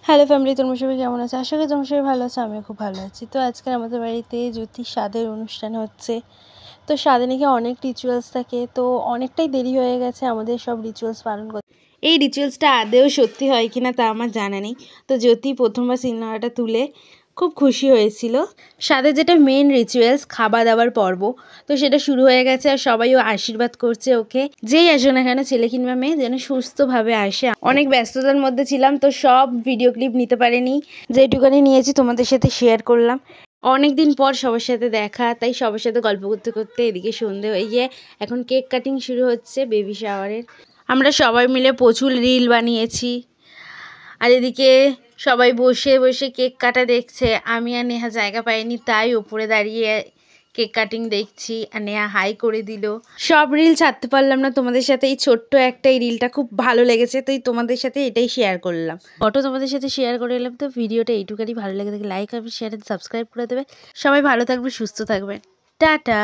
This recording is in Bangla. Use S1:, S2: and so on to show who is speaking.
S1: হ্যালো ফ্যামিলি, তোমরা সবাই কেমন আছো? আশা করি তোমরা সবাই ভালো আছো। আমিও খুব ভালো আছি। তো আজকে আমাদের বাড়িতে জ্যোতির স্বাদের অনুষ্ঠান হচ্ছে। তো স্বাদে নাকি অনেক রিচুয়ালস থাকে, তো অনেকটাই দেরি হয়ে গেছে আমাদের সব রিচুয়ালস পালন করতে। এই রিচুয়ালসটা আদেও সত্যি হয় কিনা তা আমার জানা নেই। তো জ্যোতি প্রথমবার সিনেমাটা তুলে খুব খুশি হয়েছিল। স্বাদের যেটা মেন রিচুয়ালস খাওয়া দাওয়ার পর্ব, তো সেটা শুরু হয়ে গেছে আর সবাইও আশীর্বাদ করছে ওকে, যেই আসো না কেন ছেলে কিংবা মেয়ে যেন সুস্থভাবে আসে। অনেক ব্যস্ততার মধ্যে ছিলাম, তো সব ভিডিও ক্লিপ নিতে পারিনি, যেটুকানি নিয়েছি তোমাদের সাথে শেয়ার করলাম। অনেক দিন পর সবার সাথে দেখা, তাই সবার সাথে গল্প করতে করতে এদিকে সন্ধে হয়ে গিয়ে এখন কেক কাটিং শুরু হচ্ছে বেবি শাওয়ারের। আমরা সবাই মিলে প্রচুর রিল বানিয়েছি, আর এদিকে সবাই বসে বসে কেক কাটা দেখছে। আমি আর নেহা জায়গা পাইনি, তাই ওপরে দাঁড়িয়ে কেক কাটিং দেখছি, আর নেহা হাই করে দিল। সব রিল ছাড়তে পারলাম না তোমাদের সাথে, এই ছোট্ট একটা এই রিলটা খুব ভালো লেগেছে, তাই তোমাদের সাথে এটাই শেয়ার করলাম। ফটো তোমাদের সাথে শেয়ার করে এলাম। তো ভিডিওটা এইটুকানি ভালো লেগে থাকে লাইক আর শেয়ার সাবস্ক্রাইব করে দেবে। সবাই ভালো থাকবে, সুস্থ থাকবে, টাটা।